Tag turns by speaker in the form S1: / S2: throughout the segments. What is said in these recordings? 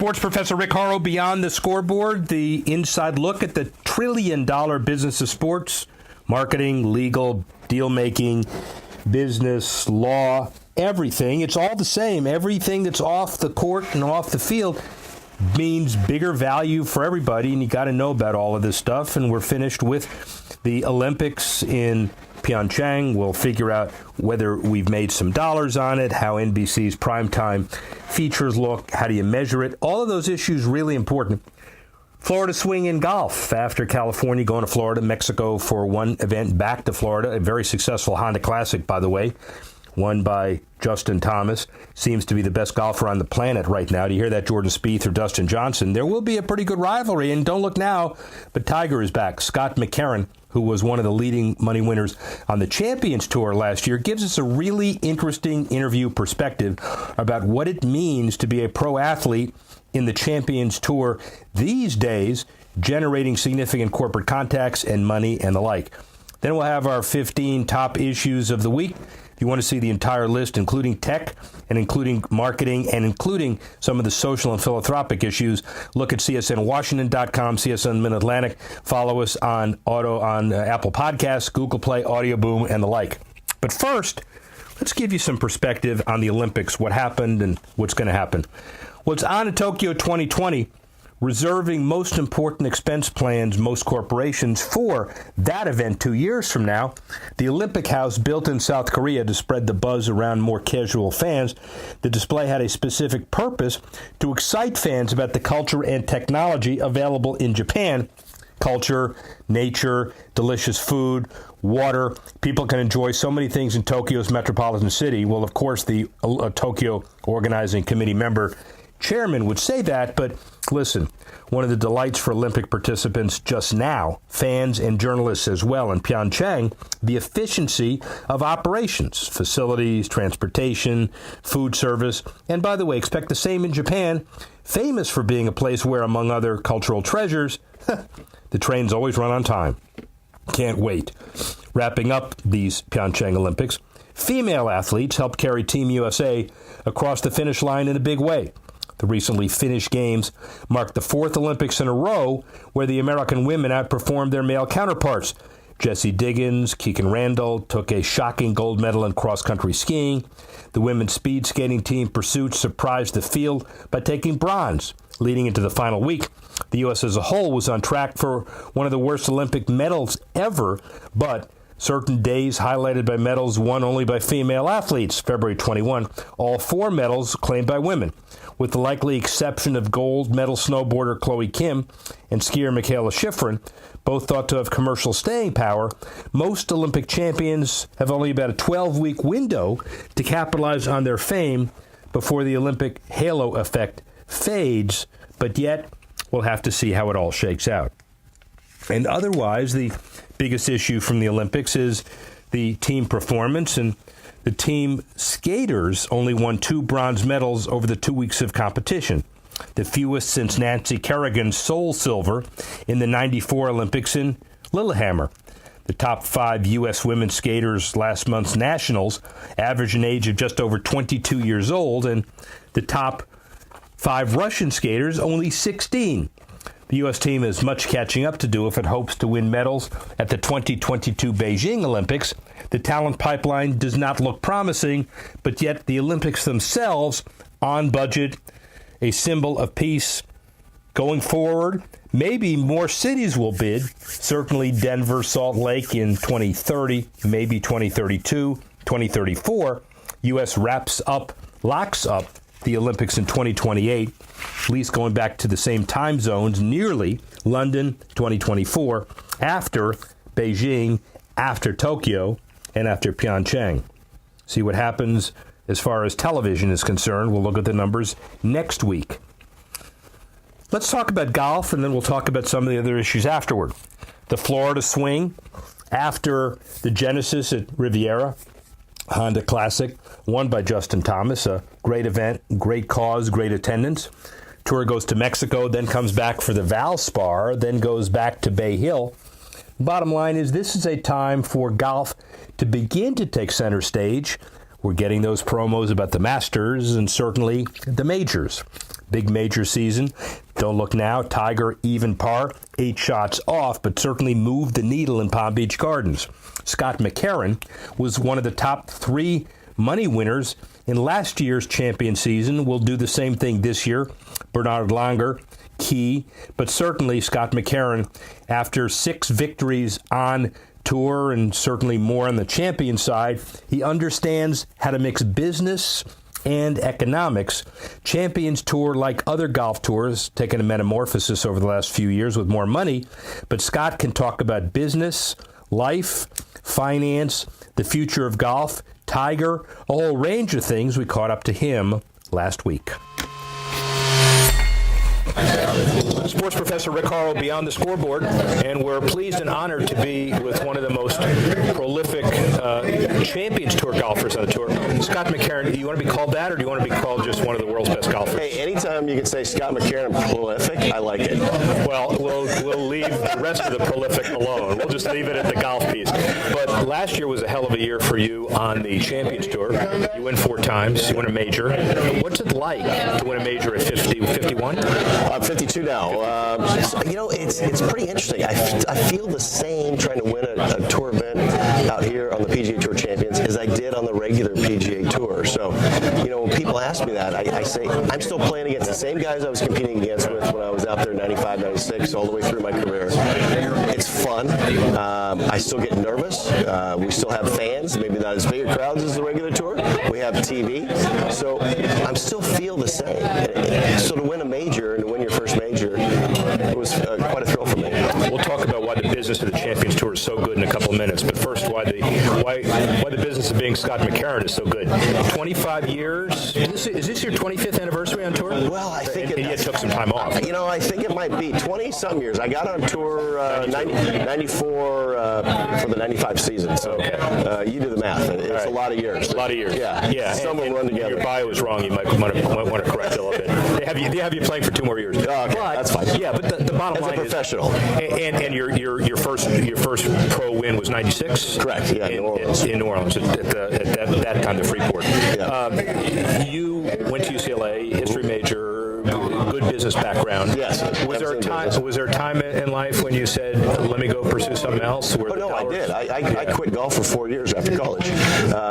S1: Sports Professor Rick Horrow, Beyond the Scoreboard, the inside look at the trillion-dollar business of sports, marketing, legal, deal-making, business, law, everything. It's all the same. Everything that's off the court and off the field means bigger value for everybody, and you got to know about all of this stuff. And we're finished with the Olympics in Pyeongchang. We'll figure out whether we've made some dollars on it, how NBC's primetime features look, how do you measure it. All of those issues really important. Florida swing in golf after California, going to Florida, Mexico for one event, back to Florida. A very successful Honda Classic, by the way, won by Justin Thomas. Seems to be the best golfer on the planet right now. Do you hear that, Jordan Spieth or Dustin Johnson? There will be a pretty good rivalry, and don't look now, but Tiger is back. Scott McCarron, who was one of the leading money winners on the Champions Tour last year, gives us a really interesting interview perspective about what it means to be a pro athlete in the Champions Tour these days, generating significant corporate contacts and money and the like. Then we'll have our 15 top issues of the week. If you want to see the entire list, including tech and including marketing and including some of the social and philanthropic issues, look at csnwashington.com, CSN Mid-Atlantic. Follow us on Apple Podcasts, Google Play, Audio Boom, and the like. But first, let's give you some perspective on the Olympics, what happened and what's going to happen. What's on in Tokyo 2020, reserving most important expense plans, most corporations, for that event 2 years from now. The Olympic House, built in South Korea to spread the buzz around more casual fans. The display had a specific purpose to excite fans about the culture and technology available in Japan. Culture, nature, delicious food, water. People can enjoy so many things in Tokyo's metropolitan city. Well, of course, the Tokyo Organizing Committee member chairman would say that, but listen, one of the delights for Olympic participants just now, fans and journalists as well in Pyeongchang, the efficiency of operations, facilities, transportation, food service, and by the way, expect the same in Japan, famous for being a place where, among other cultural treasures, the trains always run on time. Can't wait. Wrapping up these Pyeongchang Olympics, female athletes helped carry Team USA across the finish line in a big way. The recently finished Games marked the fourth Olympics in a row where the American women outperformed their male counterparts. Jessie Diggins, Keegan Randall took a shocking gold medal in cross-country skiing. The women's speed skating team Pursuit surprised the field by taking bronze. Leading into the final week, the U.S. as a whole was on track for one of the worst Olympic medals ever, but certain days highlighted by medals won only by female athletes. February 21, all four medals claimed by women, with the likely exception of gold medal snowboarder Chloe Kim and skier Michaela Schifrin, both thought to have commercial staying power. Most Olympic champions have only about a 12-week window to capitalize on their fame before the Olympic halo effect fades, but yet we'll have to see how it all shakes out. And otherwise, the biggest issue from the Olympics is the team performance, and the team skaters only won 2 bronze medals over the 2 weeks of competition, the fewest since Nancy Kerrigan's sole silver in the '94 Olympics in Lillehammer. The top 5 U.S. women's skaters last month's nationals averaged an age of just over 22 years old, and the top 5 Russian skaters only 16. The U.S. team has much catching up to do if it hopes to win medals at the 2022 Beijing Olympics. The talent pipeline does not look promising, but yet the Olympics themselves, on budget, a symbol of peace. Going forward, maybe more cities will bid. Certainly Denver, Salt Lake in 2030, maybe 2032, 2034. U.S. locks up the Olympics in 2028, at least going back to the same time zones, nearly London 2024, after Beijing, after Tokyo, and after Pyeongchang. See what happens as far as television is concerned. We'll look at the numbers next week. Let's talk about golf, and then we'll talk about some of the other issues afterward. The Florida swing after the Genesis at Riviera, Honda Classic, won by Justin Thomas. A great event, great cause, great attendance. Tour goes to Mexico, then comes back for the Valspar, then goes back to Bay Hill. Bottom line is, this is a time for golf to begin to take center stage. We're getting those promos about the Masters and certainly the majors. big major season. Don't look now. Tiger even par, 8 shots off, but certainly moved the needle in Palm Beach Gardens. Scott McCarron was one of the top 3 money winners in last year's champion season. Will do the same thing this year. Bernard Langer, key, but certainly Scott McCarron, after 6 victories on tour and certainly more on the champion side, he understands how to mix business and economics. Champions Tour, like other golf tours, taken a metamorphosis over the last few years with more money, but Scott can talk about business, life, finance, the future of golf, Tiger, a whole range of things. We caught up to him last week. Sports professor Rick Horrow, Beyond the Scoreboard, and we're pleased and honored to be with one of the most prolific Champions Tour golfers on the tour. Scott McCarron, do you want to be called that, or do you want to be called just one of the world's best golfers?
S2: Hey, anytime you can say Scott McCarron prolific, I like it.
S1: Well, we'll leave the rest of the prolific alone. We'll just leave it at the golf piece. But last year was a hell of a year for you on the Champions Tour. You win 4 times. You win a major. What's it like to win a major at 51?
S2: I'm 52 now. It's pretty interesting. I feel the same trying to win a tour event out here on the PGA Tour Champions as I did on the regular PGA Tour. So, when people ask me that, I say I'm still playing against the same guys I was competing against with when I was out there in 95, 96, all the way through my career. It's fun. I still get nervous. We still have fans, maybe not as big a crowds as the regular tour. We have TV. So I still feel the same. So to win a major and to win your first major, it was quite a thrill for me.
S1: We'll talk about why the business of the Champions Tour is so good in a couple of minutes, but first, why the business of being Scott McCarron is so good. 25 years. Is this your 25th anniversary on tour?
S2: Well, I think
S1: and you took some time off.
S2: I think it might be 20-some years. I got on tour 94 for the 95 season. So you do the math. It's a lot of years.
S1: A lot of years.
S2: Yeah. Some will run together.
S1: Your bio is wrong. You might want to correct it a little bit. They have you playing for 2 more years.
S2: Okay, that's fine.
S1: Yeah, but the bottom line
S2: is, as a professional,
S1: and your first pro win was 96.
S2: Correct. Yeah,
S1: in New Orleans at that time, the Freeport.
S2: Yeah.
S1: You went to UCLA, history major, good business background.
S2: Yes.
S1: Was there a time in life when you said, "Let me go pursue something else"?
S2: I did. I quit golf for 4 years after college.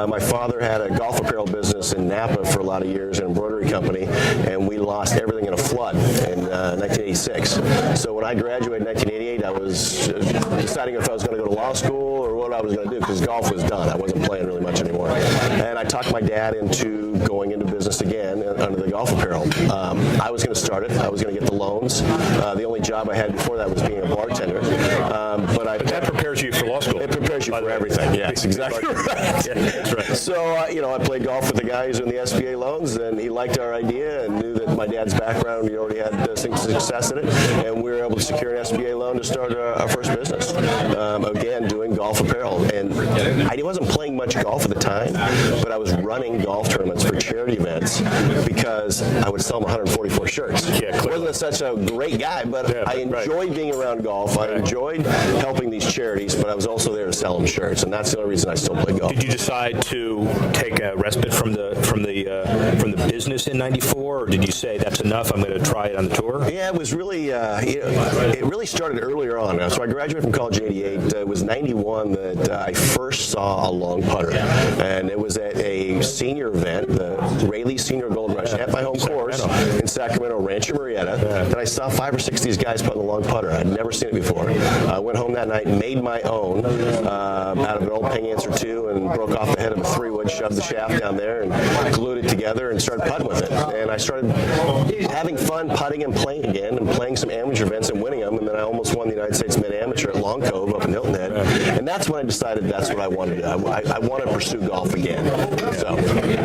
S2: My father had a golf apparel business in Napa for a lot of years, an embroidery company, and we lost everything in a flood in 1986. So when I graduated in 1988, I was deciding if I was going to go to law school or what I was going to do, because golf was done. I wasn't playing really much anymore. And I talked my dad into going into business again under the golf apparel. I was going to start it. I was going to get the loans. The only job I had before that was being a bartender. But
S1: that prepares you for law school.
S2: It prepares you for everything. Yes, exactly right.
S1: Yeah, that's right.
S2: So, I played golf with the guy who's in the SBA loans, and he liked our idea and knew that my dad's background, he already had some success in it, and we were able to secure an SBA loan to start our first business. Again, doing golf apparel. And I wasn't playing much golf at the time, but I was running golf tournaments for charity events because I would sell them 144 shirts.
S1: Yeah,
S2: I wasn't such a great guy, but I enjoyed being around golf. I enjoyed helping these charities, but I was also there to sell them shirts, and that's the only reason I still play golf.
S1: Did you decide to take a respite from the business in '94, or did you say that's enough? I'm going to try it on the tour.
S2: Yeah, it was really it really started earlier on. So I graduated from college in '88. It was '91 that I first saw a long putter, and it was at a senior event, the Rayleigh Senior Gold Rush, at my home course in Sacramento, Rancho Murrieta. And I saw 5 or 6 of these guys putting a long putter. I'd never seen it before. I went home that night, made my own out of an old Ping Answer 2, and broke off the head of a 3-wood, shoved the shaft down there, and glued it together and started putting with it. And I started having fun putting and playing again, and playing some amateur events and winning them. And then I almost won the United States Mid-Amateur at Long Cove up in Hilton Head. And that's when I decided that's what I wanted to do. I want to pursue golf again. So,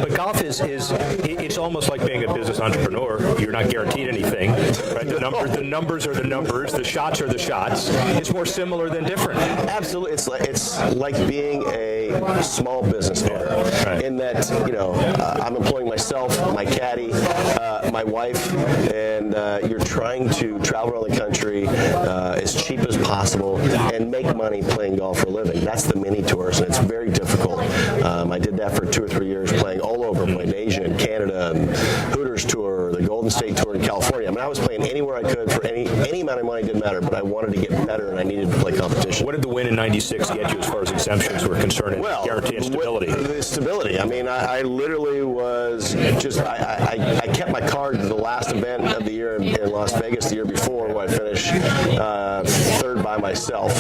S1: but golf is it's almost like being a business entrepreneur. You're not guaranteed anything. Right? The numbers are the numbers. The shots are the shots. It's more similar than different.
S2: Absolutely. It's like being a small business owner, in that I'm employing myself, my caddy, my wife, and you're trying to travel around the country as cheap as possible and make money playing golf for a living. That's the mini tours, and it's very difficult. I did that for 2 or 3 years, playing all over, playing Asia and Canada, and Hooters Tour, the Golden State Tour in California. I mean, I was playing anywhere I could for any amount of money, didn't matter, but I wanted to get better and I needed to play competition.
S1: What did the win in '96 get you as far as exemptions were concerned and guaranteeing stability?
S2: The stability. I mean, I literally was just, I kept my card to the last event of the year in Las Vegas the year before, where I finished third by myself.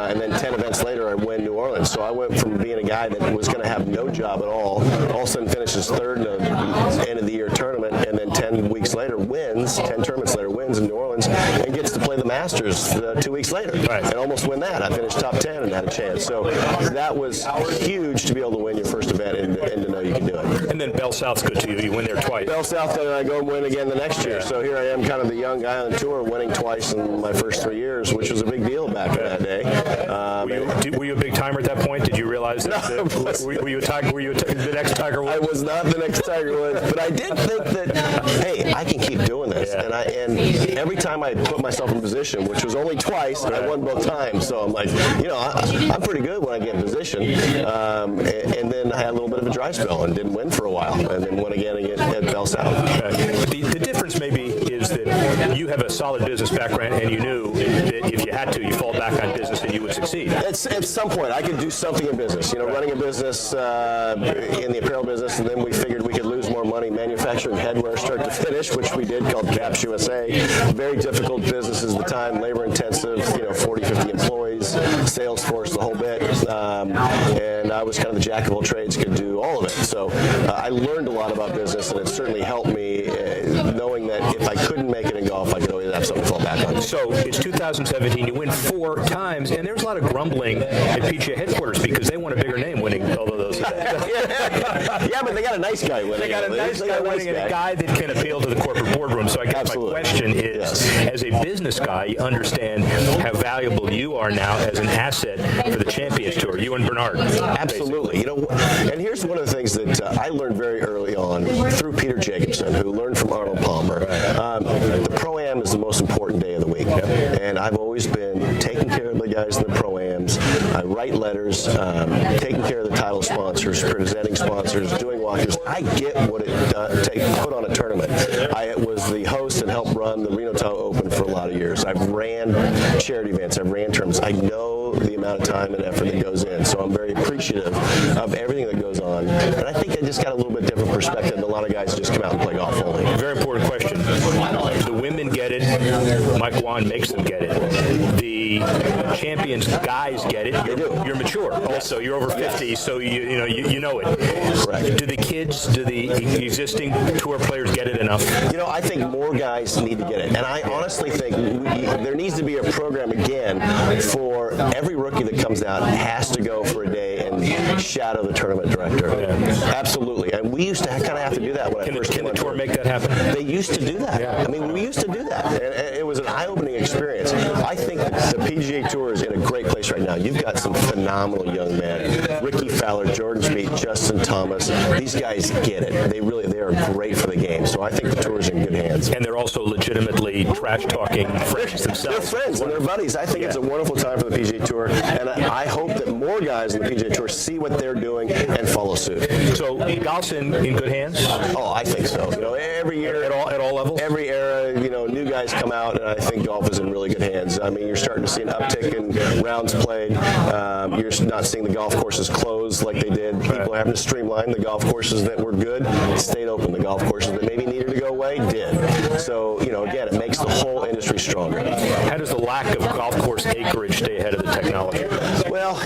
S2: And then 10 events later, I win New Orleans. So I went from being a guy that was going to have no job at all of a sudden finishes third in the end of the year tournament, and then 10 weeks later wins, 10 tournaments later wins in New Orleans, and gets to play the Masters 2 weeks later.
S1: Right.
S2: And almost win that. I finished top 10 and had a chance. So that was huge to be able to win your first event and to know you can do it.
S1: And then Bell South's good to you. You win there twice.
S2: Bell South, and I go and win again the next year. So here I am, kind of the young guy on tour, winning twice in my first 3 years, which was a big deal back in that day.
S1: Were you a big timer at that point? Did you realize that? Were you a Tiger? Were you the next Tiger Woods?
S2: I was not the next Tiger Woods, but I did think that, hey, I can keep doing this.
S1: Yeah.
S2: And every time I put myself in position, which was only twice, I won both times. So I'm like, I'm pretty good when I get in position. And then I had a little bit of a dry spell and didn't win for a while, and then won again at Bell South.
S1: The difference maybe is that you have a solid business background, and you knew that if you had to, you fall back on business and you would succeed.
S2: At some point, I could do something in business. Running a business in the apparel business, and then we figured we could lose more money manufacturing headwear start to finish, which we did, called Caps USA. Very difficult businesses at the time, labor intensive, 40, 50 employees, sales force, the whole bit. And I was kind of the jack of all trades, could do all of it. So I learned a lot about business, and it certainly helped me knowing that if I couldn't make it in golf, I could always have something to fall back on.
S1: So it's 2017, you win 4 times, and there's a lot of grumbling at PGA headquarters because they want a bigger name winning all of those events.
S2: Yeah, but they got a nice guy winning.
S1: They got a nice guy winning and a guy that can appeal to the corporate boardroom. So I guess my question is, as a business guy, you understand how valuable you are now as an asset for the Champions Tour, you and Bernard.
S2: Absolutely. And here's one of the things that I learned very early on through Peter Jacobson, who learned from Arnold Palmer. The Pro-Am is the most important day of the week. And I've always been taking care of the guys in the Pro-Ams. I write letters, taking care of the title sponsors, presenting sponsors, doing walkthroughs. I get what it takes to put on a tournament. I was the host and helped run the Reno Tahoe Open for a lot of years. I've ran charity events. I've ran tournaments. I know the amount of time and effort that goes in. So I'm very appreciative of everything that goes on. And I think I just got a little bit different perspective than a lot of guys who just come out and play golf only.
S1: Very important question. The women get it. Mike Wan makes them get it. The Champions guys get it. You're mature. Also, you're over 50, so you know it.
S2: Correct.
S1: Do the kids, do the existing tour players get it enough?
S2: I think more guys need to get it. And I honestly think there needs to be a program again for every rookie that comes out has to go for a day and shadow the tournament director. Yeah. Absolutely. And we used to kind of have to do that when I first came on.
S1: Can the tour make that happen?
S2: They used to do that. Yeah. I mean, we used to do that. And it was an eye-opening experience. I think that the PGA Tour is in a great place right now. You've got some phenomenal young men. Ricky Fowler, Jordan Spieth, Justin Thomas. These guys get it. They are great for the game. So I think the tour is in good hands.
S1: And they're also legitimately trash-talking friends themselves.
S2: They're friends and they're buddies. I think it's a wonderful time for the PGA Tour. And I hope that more guys in the PGA Tour see what they're doing and follow suit.
S1: So golf's in good hands?
S2: Oh, I think so. Every year
S1: at all levels,
S2: every era, new guys come out, and I think golf is in really good hands. I mean, you're starting to see an uptick in rounds played. You're not seeing the golf courses close like they did. People are having to streamline. The golf courses that were good stayed open. The golf courses that maybe needed to go away did. So, again, it makes the whole industry stronger.
S1: How does the lack of golf course acreage stay ahead of the technology?
S2: Well,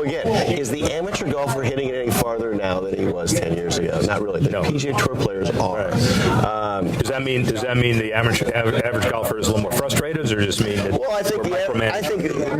S2: again, is the amateur golfer hitting it any farther now than he was 10 years ago? Not really. The PGA Tour players are.
S1: Does that mean the average golfer is a little more frustrated, or just mean that?
S2: Well, I think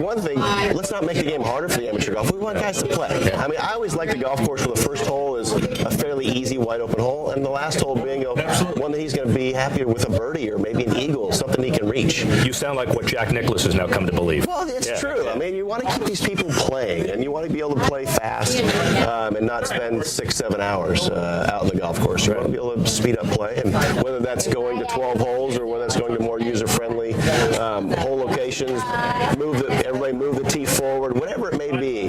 S2: one thing. Let's not make the game harder for the amateur golf. We want guys to play. I mean, I always like the golf course where the first hole is a fairly easy, wide open hole, and the last hole being one that he's going to be happy with a birdie or maybe an eagle, something he can reach.
S1: You sound like what Jack Nicklaus has now come to believe.
S2: Well, it's true. I mean, you want to keep these people playing, and you want to be able to play fast and not spend 6-7 hours out in the golf course. You want to be able to speed up play, and whether that's going to 12 holes or whether that's going to more user-friendly hole locations, everybody move the tee forward, whatever it may be.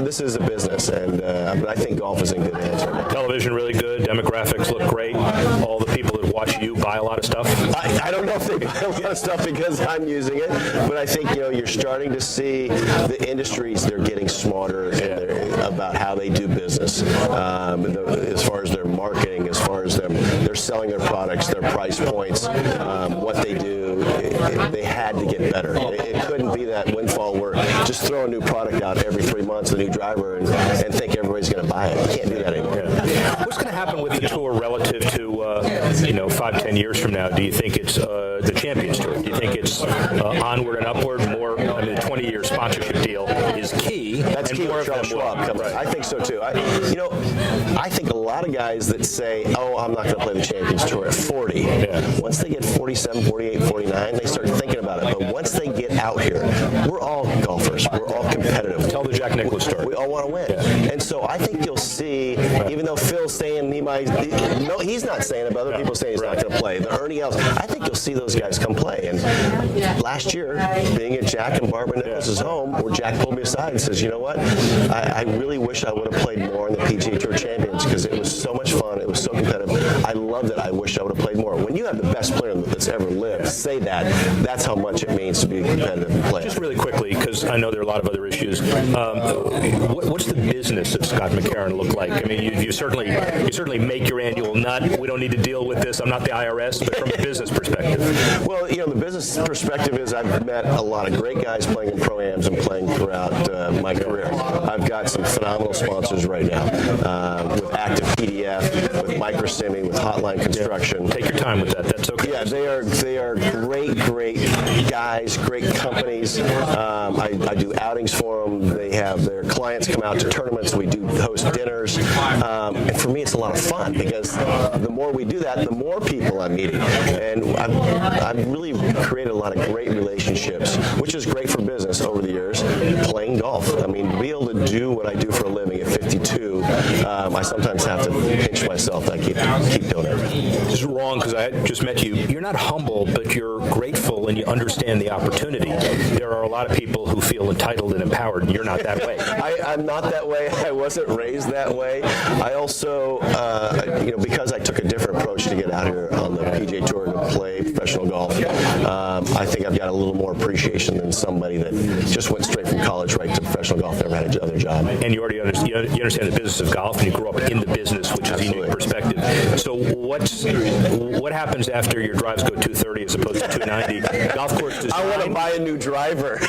S2: This is a business, but I think golf is in good hands right now.
S1: Television really good. Demographics look great. All the people that watch
S3: watch you buy a lot of stuff?
S2: I don't know if they buy a lot of stuff because I'm using it, but I think you're starting to see the industries, they're getting smarter about how they do business, as far as their marketing, as far as they're selling their products, their price points, what they do. They had to get better. It couldn't be that windfall where just throw a new product out every 3 months, a new driver, and think everybody's going to buy it. You can't do that anymore.
S3: What's going to happen with the tour relative to 5-10 years from now? Do you think it's the Champions Tour? Do you think it's onward and upward? More, I mean, the 20-year sponsorship deal is key.
S2: That's key. More Charles Schwab comes. Right. I think so too. I think a lot of guys that say, "Oh, I'm not going to play the Champions Tour at 40." Yeah. Once they get 47, 48, 49, they start thinking about it. But once they get out here, we're all golfers. We're all competitive.
S3: Tell the Jack Nicklaus story.
S2: We all want to win. Yeah. And so I think you'll see, even though Phil's saying he's not saying it, but other people say he's not going to play. The Ernie Els, I think you'll see those guys come play. And last year, being at Jack and Barbara Nicklaus's home, where Jack pulled me aside and says, "You know what? I really wish I would have played more in the PGA Tour Champions because it was so much fun. It was so competitive. I loved it. I wish I would have played more." When you have the best player that's ever lived, say that. That's how much it means to be competitive and play.
S3: Just really quickly, because I know there are a lot of other issues. What's the business of Scott McCarron look like? I mean, you certainly make your annual nut. We don't need to deal with this. I'm not the IRS, but from a business perspective.
S2: Well, the business perspective is I've met a lot of great guys playing in pro-ams and playing throughout my career. I've got some phenomenal sponsors right now with Active PDF, with Microsimi, with Hotline Construction.
S3: Take your time with that. That's okay.
S2: Yeah, they are great guys, great companies. I do outings for them. They have their clients come out to tournaments. We do host dinners. And for me, it's a lot of fun because the more we do that, the more people I'm meeting. And I've really created a lot of great relationships, which is great for business over the years, playing golf. I mean, to be able to do what I do for a living at 52, I sometimes have to pinch myself that I keep doing it.
S3: This is wrong because I just met you. You're not humble, but you're grateful and you understand the opportunity. There are a lot of people who feel entitled and empowered, and you're not that way.
S2: I'm not that way. I wasn't raised that way. I also, because I took a different approach to get out here on the PGA Tour to play professional golf, I think I've got a little more appreciation than somebody that just went straight from college right to professional golf, never had another job.
S3: And you already understand the business of golf, and you grew up in the business, which is a unique perspective. So what happens after your drives go 230 as opposed to 290? Golf course design.
S2: I want to buy a new driver.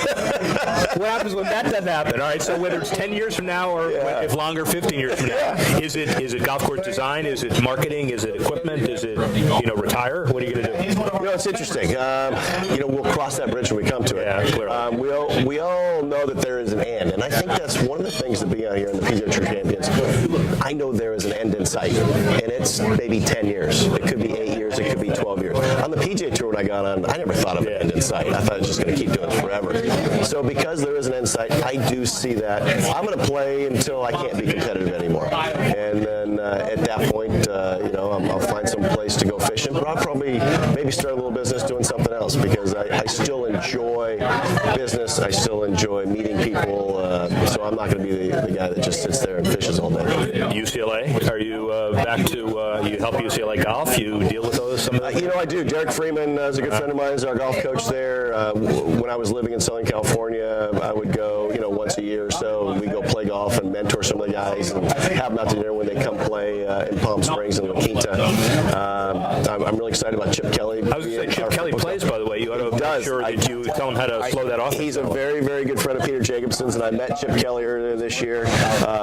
S3: What happens when that doesn't happen? All right, so whether it's 10 years from now or if longer, 15 years from now, is it golf course design? Is it marketing? Is it equipment? Is it retire? What are you going to do?
S2: It's interesting. We'll cross that bridge when we come to it.
S3: Yeah, clearly.
S2: We all know that there is an end, and I think that's one of the things that being out here in the PGA Tour Champions. I know there is an end in sight, and it's maybe 10 years. It could be 8 years. It could be 12 years. On the PGA Tour, when I got on, I never thought of an end in sight. I thought I was just going to keep doing this forever. So because there is an end in sight, I do see that. I'm going to play until I can't be competitive anymore, and then at that point, I'll find some place to go fishing. But I'll probably maybe start a little business doing something else because I still enjoy business. I still enjoy meeting people. So I'm not going to be the guy that just sits there and fishes all day.
S3: UCLA? Are you back to you help UCLA golf? You deal with some of those?
S2: I do. Derek Freeman is a good friend of mine. He's our golf coach there. When I was living in Southern California, I would go, once a year or so. We go play golf and mentor some of the guys and have them out to dinner when they come play in Palm Springs and La Quinta. I'm really excited about Chip Kelly.
S3: I was going to say, Chip Kelly plays, by the way. You ought to make sure that you tell him how to slow that off.
S2: He's a very, very good friend of Peter Jacobson's, and I met Chip Kelly earlier this year.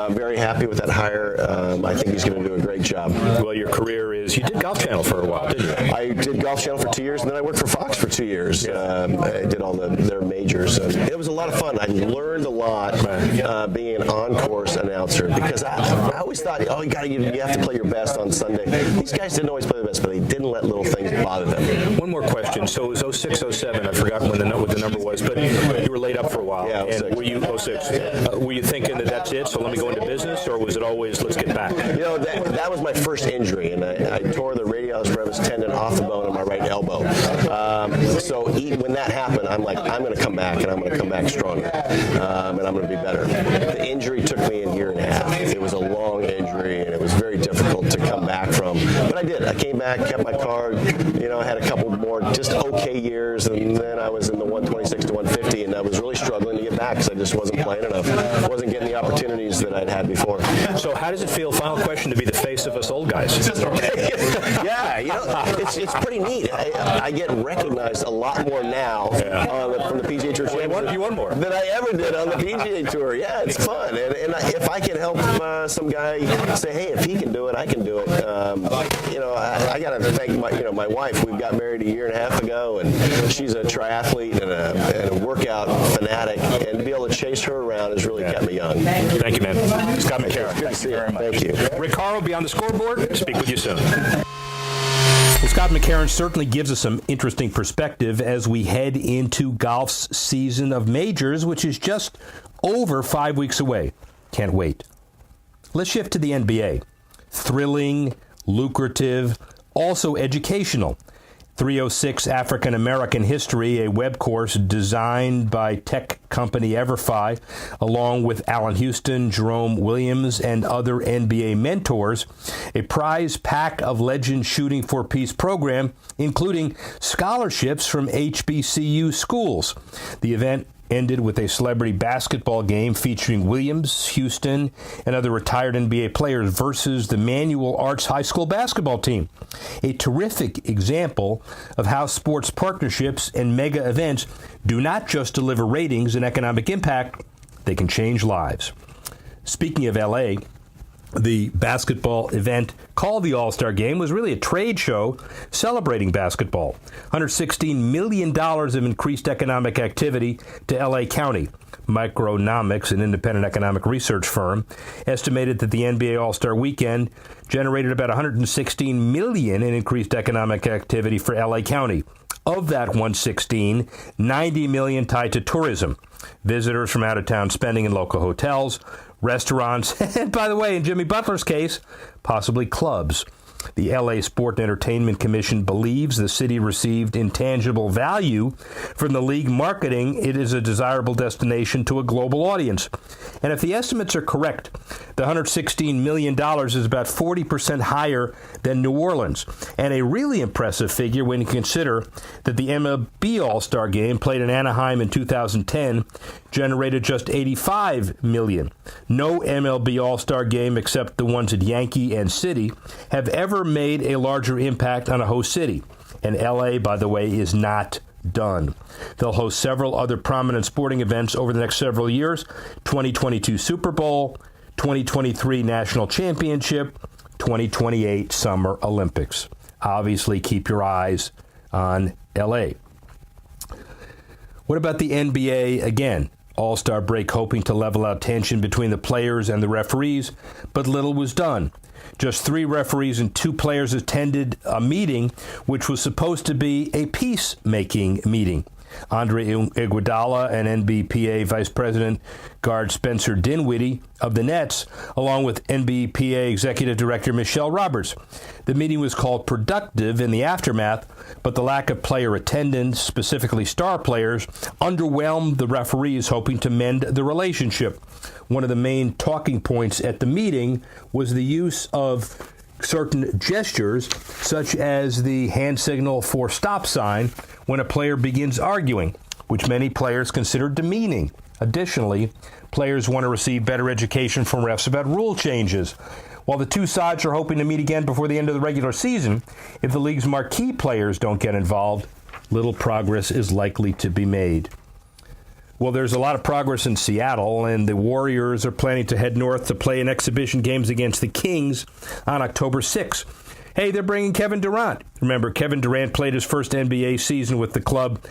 S2: Very happy with that hire. I think he's going to do a great job.
S3: Well, your career is, you did Golf Channel for a while, didn't you?
S2: I did Golf Channel for 2 years, and then I worked for Fox for 2 years. I did all their majors. And it was a lot of fun. I learned a lot being an on-course announcer because I always thought, you have to play your best on Sunday. These guys didn't always play the best, but they didn't let little things bother them.
S3: One more question. So it was 06, 07. I forgot what the number was, but you were laid up for a while.
S2: Yeah,
S3: and were you 06? Were you thinking that's it, so let me go into business, or was it always let's get back?
S2: That was my first injury, and I tore the radialis brevis tendon off the bone on my right elbow. So when that happened, I'm like, I'm going to come back, and I'm going to come back stronger, and I'm going to be better. The injury took me a year and a half. It was a long injury, and it was very difficult to come back from. But I did. I came back, kept my car, NBA years, and then I was in the 126 to 150, and I was really struggling to get back because I just wasn't playing enough. I wasn't getting the opportunities that I'd had before.
S3: So how does it feel, final question, to be the face of us old guys?
S2: Yeah, it's pretty neat. I get recognized a lot more now from the PGA Tour
S3: You won more
S2: than I ever did on the PGA Tour. Yeah, it's fun, and if I can help some guy say, hey, if he can do it, I can do it. I got to thank my wife. We got married a year and a half ago, and she's a triathlete and a workout fanatic, and to be able to chase her around has really kept me young.
S3: Thank you, man. Scott McCarron.
S2: Thank you very much. Thank you.
S3: Rick Horrow, Beyond the Scoreboard. Speak with you soon.
S1: Well, Scott McCarron certainly gives us some interesting perspective as we head into golf's season of majors, which is just over 5 weeks away. Can't wait. Let's shift to the NBA. Thrilling, lucrative, also educational. 306 African American History, a web course designed by tech company EverFi, along with Allen Houston, Jerome Williams, and other NBA mentors. A prize pack of Legends Shooting for Peace program, including scholarships from HBCU schools. The event ended with a celebrity basketball game featuring Williams, Houston, and other retired NBA players versus the Manual Arts High School basketball team. A terrific example of how sports partnerships and mega events do not just deliver ratings and economic impact, they can change lives. Speaking of LA, the basketball event called the All-Star Game was really a trade show celebrating basketball. $116 million of increased economic activity to L.A. County. Micronomics, an independent economic research firm, estimated that the NBA All-Star Weekend generated about $116 million in increased economic activity for L.A. County. Of that 116, 90 million tied to tourism, visitors from out of town spending in local hotels, restaurants, and by the way, in Jimmy Butler's case, possibly clubs. The LA Sport and Entertainment Commission believes the city received intangible value from the league marketing it is a desirable destination to a global audience. And if the estimates are correct, the $116 million is about 40% higher than New Orleans, and a really impressive figure when you consider that the MLB All-Star Game played in Anaheim in 2010 generated just $85 million. No MLB All-Star Game except the ones at Yankee and City have ever made a larger impact on a host city. And LA, by the way, is not done. They'll host several other prominent sporting events over the next several years: 2022 Super Bowl, 2023 National Championship, 2028 Summer Olympics. Obviously, keep your eyes on LA. What about the NBA again? All-Star break hoping to level out tension between the players and the referees, but little was done. Just 3 referees and 2 players attended a meeting which was supposed to be a peacemaking meeting. Andre Iguodala and NBPA Vice President guard Spencer Dinwiddie of the Nets, along with NBPA Executive Director Michelle Roberts. The meeting was called productive in the aftermath, but the lack of player attendance, specifically star players, underwhelmed the referees hoping to mend the relationship. One of the main talking points at the meeting was the use of certain gestures, such as the hand signal for stop sign when a player begins arguing, which many players consider demeaning. Additionally, players want to receive better education from refs about rule changes. While the two sides are hoping to meet again before the end of the regular season, if the league's marquee players don't get involved, little progress is likely to be made. Well, there's a lot of progress in Seattle, and the Warriors are planning to head north to play in exhibition games against the Kings on October 6th. Hey, they're bringing Kevin Durant. Remember, Kevin Durant played his first NBA season with the club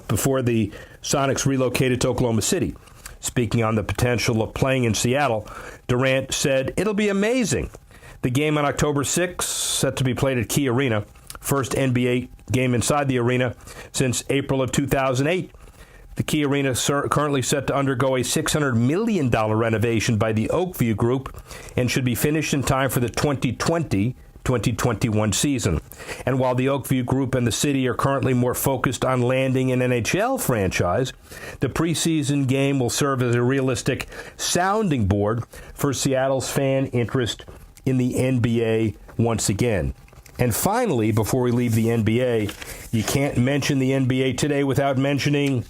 S1: before the Sonics relocated to Oklahoma City. Speaking on the potential of playing in Seattle, Durant said, "It'll be amazing." The game on October 6th, set to be played at Key Arena, first NBA game inside the arena since April of 2008. The Key Arena currently set to undergo a $600 million renovation by the Oakview Group and should be finished in time for the 2020-2021 season. And while the Oakview Group and the city are currently more focused on landing an NHL franchise, the preseason game will serve as a realistic sounding board for Seattle's fan interest in the NBA once again. And finally, before we leave the NBA, you can't mention the NBA today without mentioning,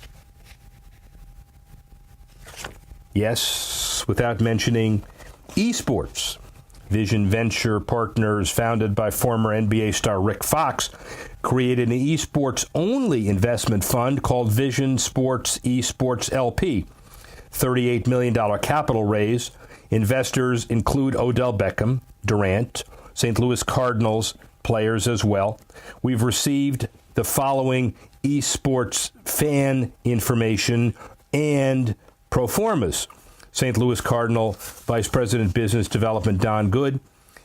S1: esports. Vision Venture Partners, founded by former NBA star Rick Fox, created an esports-only investment fund called Vision Sports Esports LP. $38 million capital raise. Investors include Odell Beckham, Durant, St. Louis Cardinals players as well. We've received the following esports fan information and pro formas. St. Louis Cardinal Vice President Business Development Don Good.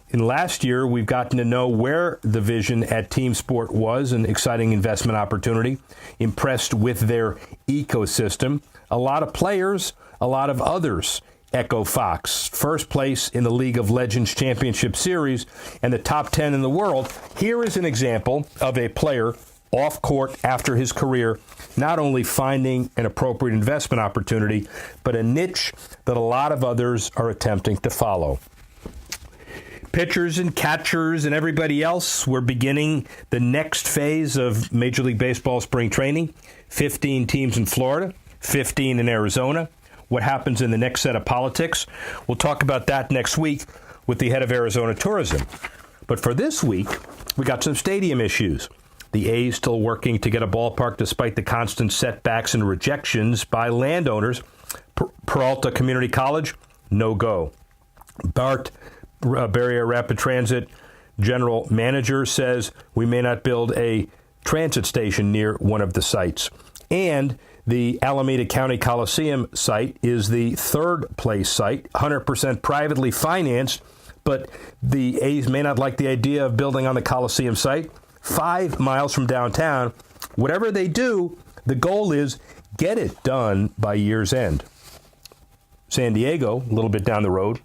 S1: In last year, we've gotten to know where the vision at Team Sport was, an exciting investment opportunity. Impressed with their ecosystem. A lot of players, a lot of others echo Fox. First place in the League of Legends Championship Series and the top 10 in the world. Here is an example of a player off court after his career, not only finding an appropriate investment opportunity, but a niche that a lot of others are attempting to follow. Pitchers and catchers and everybody else, we're beginning the next phase of Major League Baseball spring training. 15 teams in Florida, 15 in Arizona. What happens in the next set of politics? We'll talk about that next week with the head of Arizona Tourism. But for this week, we got some stadium issues. The A's still working to get a ballpark despite the constant setbacks and rejections by landowners. Peralta Community College, no go. Bart Barrier Rapid Transit general manager says we may not build a transit station near one of the sites. And the Alameda County Coliseum site is the third place site, 100% privately financed, but the A's may not like the idea of building on the Coliseum site. 5 miles from downtown. Whatever they do, the goal is get it done by year's end. San Diego, a little bit down the road,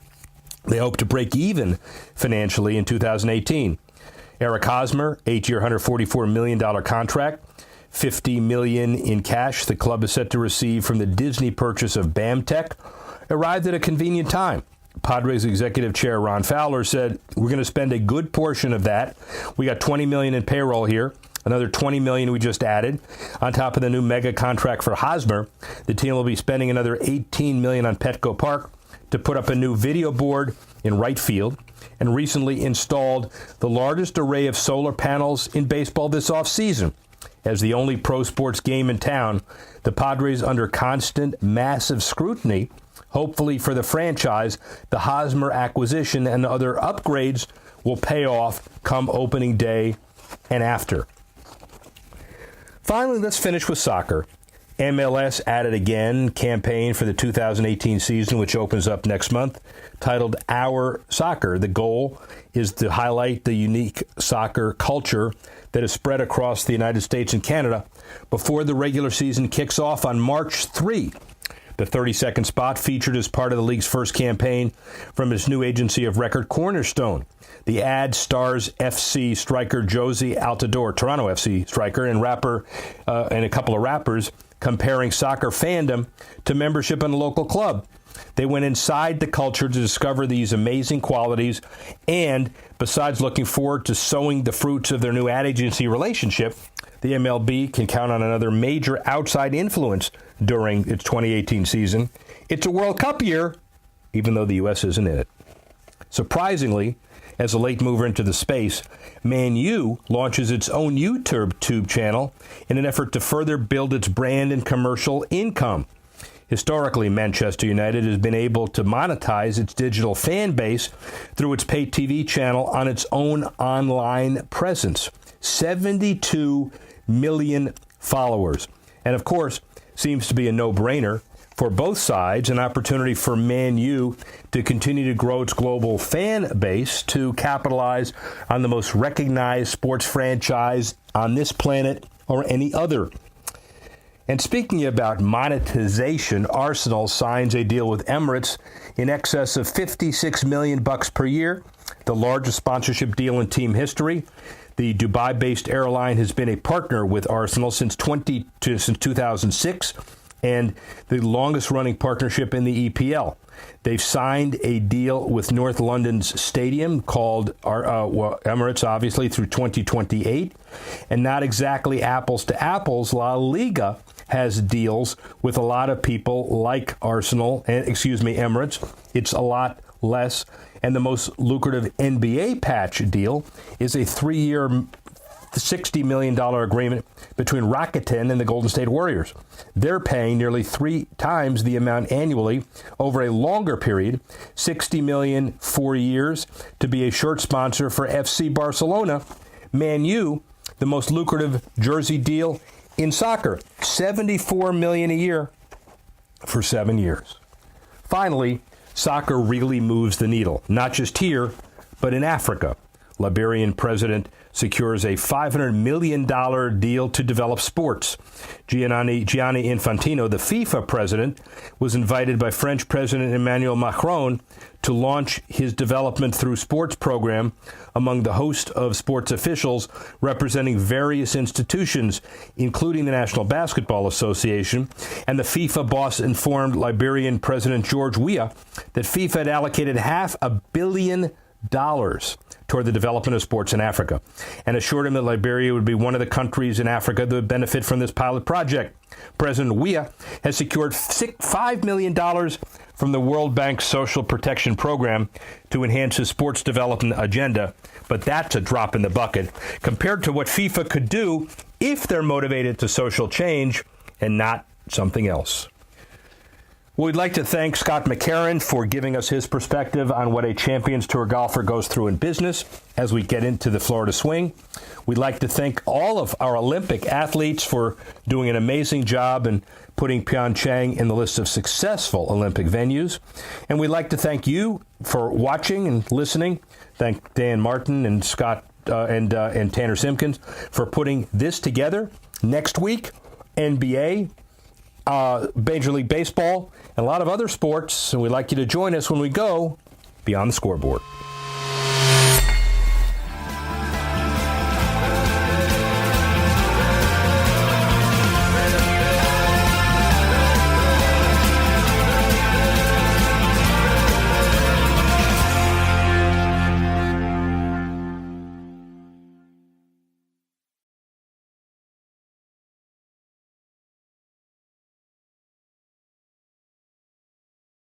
S1: they hope to break even financially in 2018. Eric Hosmer, 8-year, $144 million contract, $50 million in cash the club is set to receive from the Disney purchase of BAMTech, arrived at a convenient time. Padres executive chair Ron Fowler said, we're going to spend a good portion of that. We got $20 million in payroll here, another $20 million we just added. On top of the new mega contract for Hosmer, the team will be spending another $18 million on Petco Park to put up a new video board in right field, and recently installed the largest array of solar panels in baseball this offseason. As the only pro sports game in town, the Padres under constant, massive scrutiny. Hopefully for the franchise, the Hosmer acquisition and other upgrades will pay off come opening day and after. Finally, let's finish with soccer. MLS added again campaign for the 2018 season, which opens up next month, titled Our Soccer. The goal is to highlight the unique soccer culture that is spread across the United States and Canada before the regular season kicks off on March 3. The 30-second spot featured as part of the league's first campaign from its new agency of record, Cornerstone. The ad stars FC striker Josie Altidore, Toronto FC striker, and rapper and a couple of rappers comparing soccer fandom to membership in a local club. They went inside the culture to discover these amazing qualities, and besides looking forward to sowing the fruits of their new ad agency relationship, the MLB can count on another major outside influence during its 2018 season. It's a World Cup year, even though the U.S. isn't in it. Surprisingly, as a late mover into the space, Man U launches its own YouTube channel in an effort to further build its brand and commercial income. Historically, Manchester United has been able to monetize its digital fan base through its pay TV channel on its own online presence. 72 million followers. And of course, seems to be a no-brainer for both sides, an opportunity for Man U to continue to grow its global fan base to capitalize on the most recognized sports franchise on this planet or any other. And speaking about monetization, Arsenal signs a deal with Emirates in excess of $56 million per year, the largest sponsorship deal in team history. The Dubai-based airline has been a partner with Arsenal since 2006. and the longest-running partnership in the EPL. They've signed a deal with North London's stadium called Emirates, obviously, through 2028. And not exactly apples to apples, La Liga has deals with a lot of people like Emirates. It's a lot less. And the most lucrative NBA patch deal is a 3-year, $60 million agreement between Rakuten and the Golden State Warriors. They're paying nearly 3 times the amount annually over a longer period, $60 million 4 years, to be a shirt sponsor for FC Barcelona. Man U, the most lucrative jersey deal in soccer, $74 million a year for 7 years. Finally, soccer really moves the needle, not just here, but in Africa. Liberian president secures a $500 million deal to develop sports. Gianni Infantino, the FIFA president, was invited by French President Emmanuel Macron to launch his development through sports program among the host of sports officials representing various institutions, including the National Basketball Association. And the FIFA boss informed Liberian President George Weah that FIFA had allocated $500 million toward the development of sports in Africa, and assured him that Liberia would be one of the countries in Africa that would benefit from this pilot project. President Weah has secured $5 million from the World Bank's Social Protection Program to enhance his sports development agenda, but that's a drop in the bucket compared to what FIFA could do if they're motivated to social change and not something else. We'd like to thank Scott McCarron for giving us his perspective on what a Champions Tour golfer goes through in business as we get into the Florida swing. We'd like to thank all of our Olympic athletes for doing an amazing job and putting Pyeongchang in the list of successful Olympic venues. And we'd like to thank you for watching and listening. Thank Dan Martin and Scott and Tanner Simpkins for putting this together. Next week, NBA, Major League Baseball, and a lot of other sports, and we'd like you to join us when we go Beyond the Scoreboard.